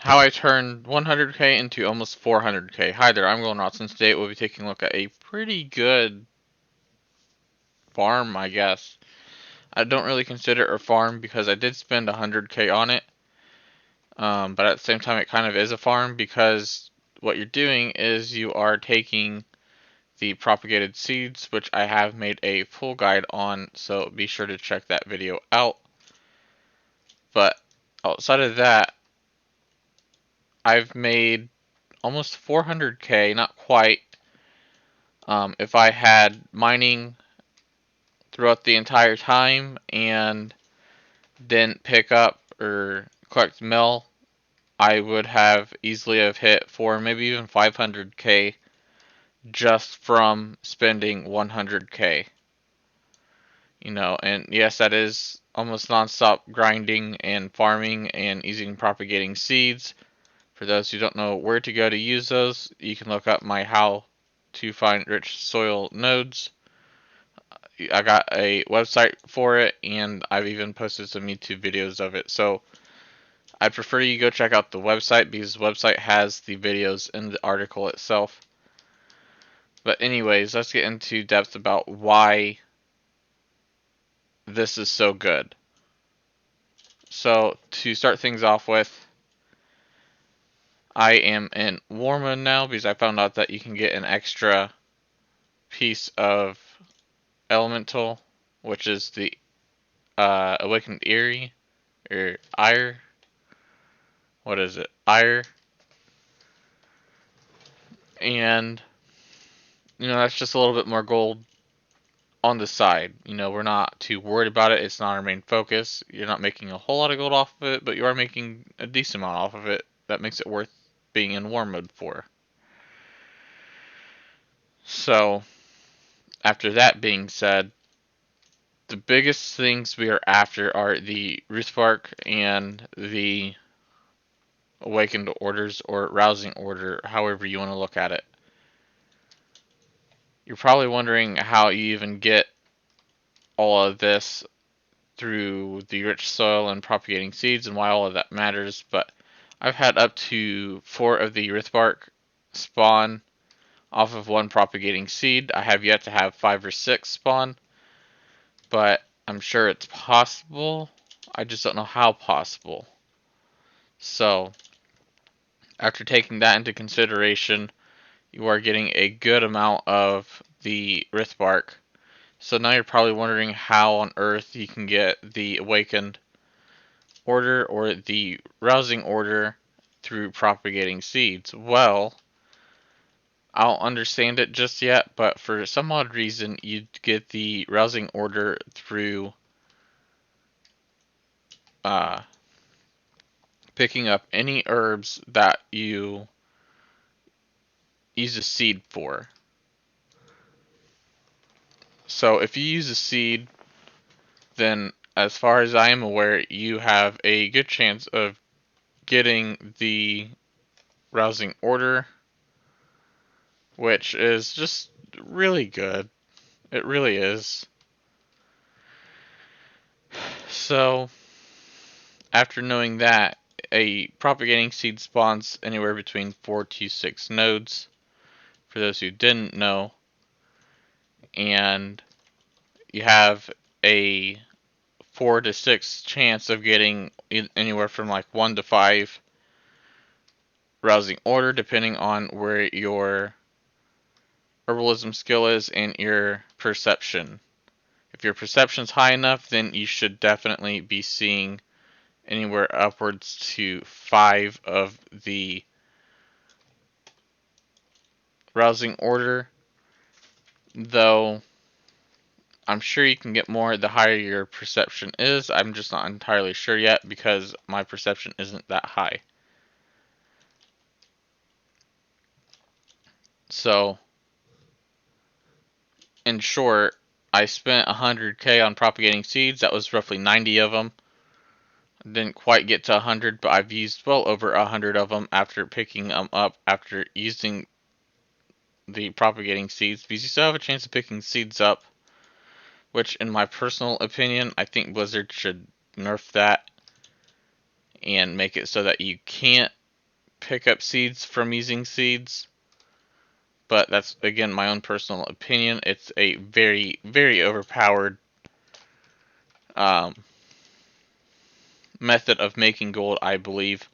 how I turned 100k into almost 400k. Hi there, I'm Golden Rots, and today we'll be taking a look at a pretty good farm, I guess. I don't really consider it a farm because I did spend 100k on it, but at the same time it kind of is a farm because what you're doing is you are taking the propagated seeds, which I have made a full guide on, so be sure to check that video out. But outside of that, I've made almost 400k, not quite. If I had mining throughout the entire time and didn't pick up or collect mill, I would have easily have hit 4, maybe even 500k just from spending 100k. And yes, that is almost non-stop grinding and farming and using propagating seeds. For those who don't know where to go to use those, you can look up my how to find rich soil nodes. I got a website for it, and I've even posted some YouTube videos of it. So I prefer you go check out the website because the website has the videos in the article itself. But anyways, let's get into depth about why this is so good. So to start things off with, I am in war mode now because I found out that you can get an extra piece of elemental, which is the awakened Eerie, or Ire. What is it? Ire. And, that's just a little bit more gold on the side. We're not too worried about it. It's not our main focus. You're not making a whole lot of gold off of it, but you are making a decent amount off of it. That makes it worth being in war mode for. So, after that being said, the biggest things we are after are the Ruthbark and the Awakened Orders, or Rousing Order, however you want to look at it. You're probably wondering how you even get all of this through the rich soil and propagating seeds and why all of that matters, but I've had up to 4 of the Rithbark spawn off of 1 propagating seed. I have yet to have 5 or 6 spawn, but I'm sure it's possible. I just don't know how possible. So, after taking that into consideration, you are getting a good amount of the Rithbark. So now you're probably wondering how on earth you can get the Awakened Order or the Rousing Order through propagating seeds. Well, I don't understand it just yet, but for some odd reason, you get the Rousing Order through uh, picking up any herbs that you use a seed for. So if you use a seed, then as far as I am aware, you have a good chance of getting the Rousing Order, which is just really good. It really is. So, after knowing that, a propagating seed spawns anywhere between 4 to 6 nodes, for those who didn't know, and you have a 4 to 6 chance of getting anywhere from like 1 to 5 Rousing Order, depending on where your herbalism skill is and your perception. If your perception's high enough, then you should definitely be seeing anywhere upwards to 5 of the Rousing Order, though I'm sure you can get more the higher your perception is. I'm just not entirely sure yet because my perception isn't that high. So, in short, I spent 100k on propagating seeds. That was roughly 90 of them. Didn't quite get to 100, but I've used well over 100 of them after picking them up after using the propagating seeds, because you still have a chance of picking seeds up, which in my personal opinion, I think Blizzard should nerf that and make it so that you can't pick up seeds from using seeds, but that's again my own personal opinion. It's a very, very overpowered um, method of making gold, I believe.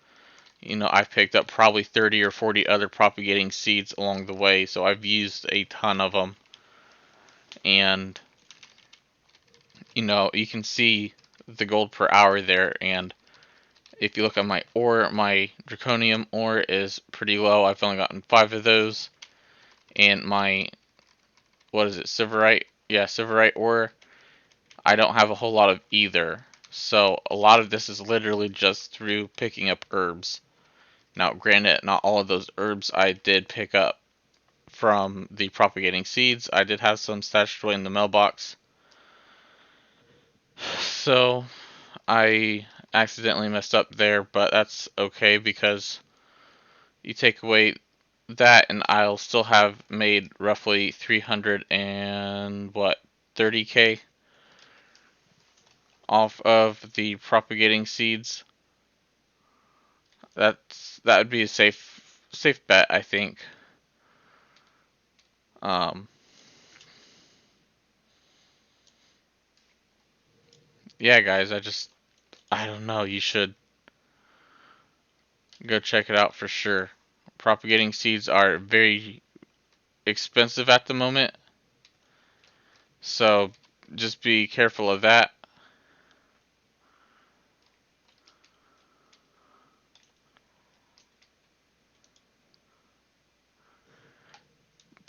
I've picked up probably 30 or 40 other propagating seeds along the way, so I've used a ton of them. And, you can see the gold per hour there, and if you look at my ore, my draconium ore is pretty low. I've only gotten 5 of those. And my, what is it, Silverite? Yeah, Silverite ore, I don't have a whole lot of either. So a lot of this is literally just through picking up herbs. Now, granted, not all of those herbs I did pick up from the propagating seeds. I did have some stashed away in the mailbox. So I accidentally messed up there, but that's okay because you take away that and I'll still have made roughly 300 and what, 30k off of the propagating seeds. That would be a safe bet, I think. Um, yeah, guys, I don't know. You should go check it out for sure. Propagating seeds are very expensive at the moment, so just be careful of that.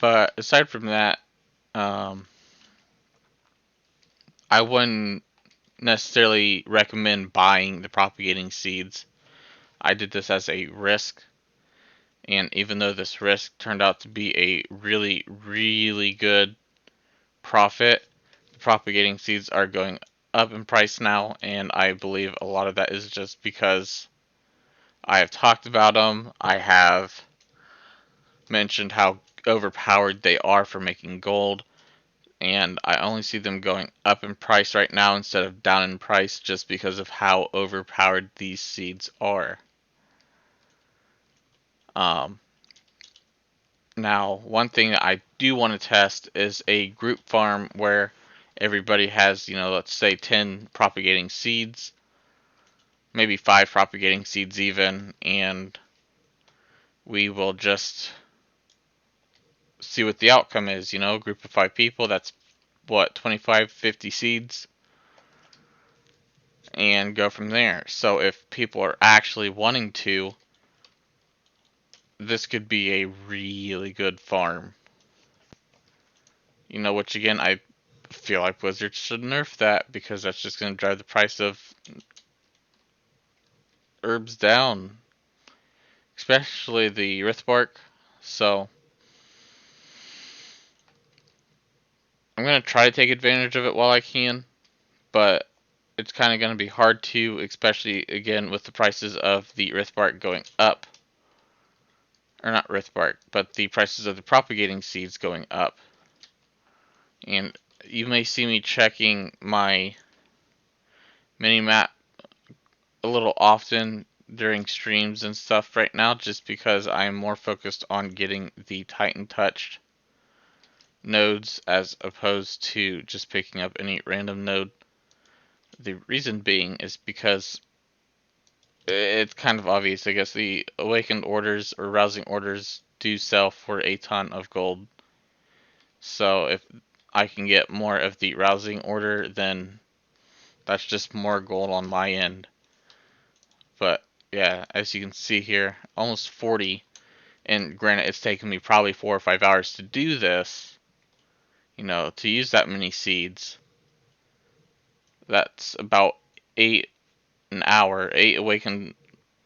But aside from that, um, I wouldn't necessarily recommend buying the propagating seeds. I did this as a risk, and even though this risk turned out to be a really, really good profit, the propagating seeds are going up in price now, and I believe a lot of that is just because I have talked about them. I have mentioned how overpowered they are for making gold, and I only see them going up in price right now instead of down in price just because of how overpowered these seeds are. Um, Now, one thing that I do want to test is a group farm where everybody has, let's say 10 propagating seeds, maybe 5 propagating seeds even, and we will just see what the outcome is, a group of 5 people, that's what, 25, 50 seeds, and go from there. So if people are actually wanting to, this could be a really good farm. Which again, I feel like Blizzard should nerf that because that's just going to drive the price of herbs down, especially the Rithbark. So I'm going to try to take advantage of it while I can, but it's kind of going to be hard to, especially again with the prices of the Rithbark going up. Or not Rithbark, but the prices of the propagating seeds going up. And you may see me checking my mini map a little often during streams and stuff right now just because I'm more focused on getting the Titan touched nodes as opposed to just picking up any random node. The reason being is because it's kind of obvious. I guess the awakened orders or rousing orders do sell for a ton of gold. So if I can get more of the rousing order, then that's just more gold on my end. But yeah, as you can see here, almost 40. And granted, it's taken me probably 4 or 5 hours to do this. To use that many seeds. That's about 8 an hour, 8 awakened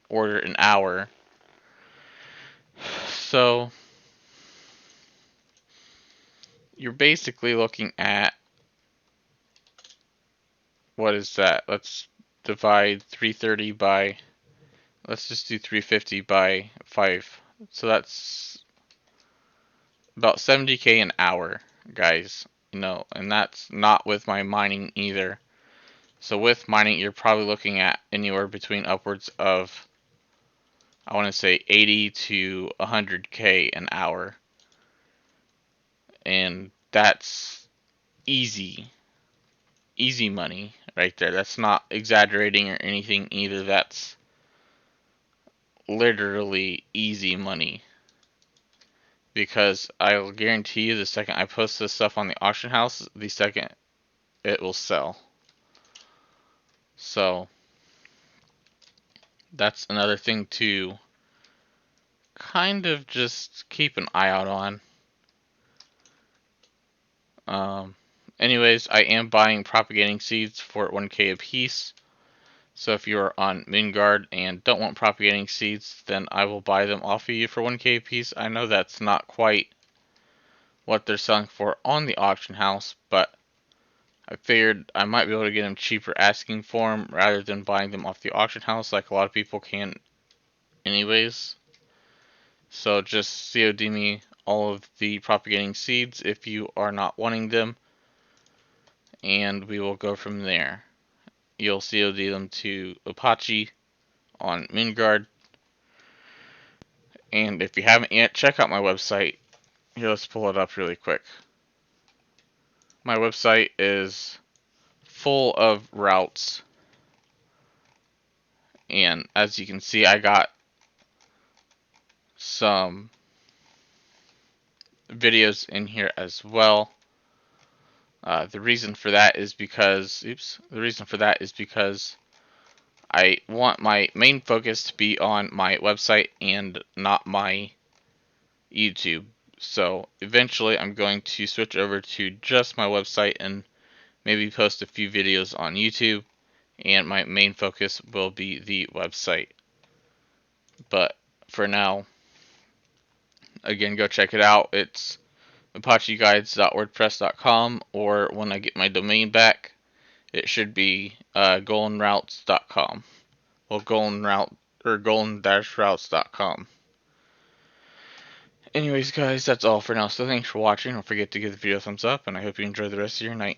order an hour. So you're basically looking at, what is that? Let's divide 330 by, let's just do 350 by 5. So that's about 70k an hour, guys. And that's not with my mining either. So with mining, you're probably looking at anywhere between upwards of, I want to say 80 to 100K an hour. And that's easy, easy money right there. That's not exaggerating or anything either. That's literally easy money. Because I'll guarantee you the second I post this stuff on the auction house, the second it will sell. So that's another thing to kind of just keep an eye out on. Um, Anyways, I am buying propagating seeds for 1K a piece. So if you're on Midgard and don't want propagating seeds, then I will buy them off of you for 1K a piece. I know that's not quite what they're selling for on the auction house, but I figured I might be able to get them cheaper asking for them rather than buying them off the auction house like a lot of people can anyways. So just COD me all of the propagating seeds if you are not wanting them, and we will go from there. You'll COD them to Apache on Midgard, and if you haven't yet, check out my website. Here, let's pull it up really quick. My website is full of routes, and as you can see, I got some videos in here as well. The reason for that is because, I want my main focus to be on my website and not my YouTube. So eventually I'm going to switch over to just my website and maybe post a few videos on YouTube, and my main focus will be the website. But for now, again, go check it out. It's apacheguides.wordpress.com, or when I get my domain back, it should be goldenroutes.com. Well, golden-routes.com. Anyways, guys, that's all for now. So thanks for watching. Don't forget to give the video a thumbs up, and I hope you enjoy the rest of your night.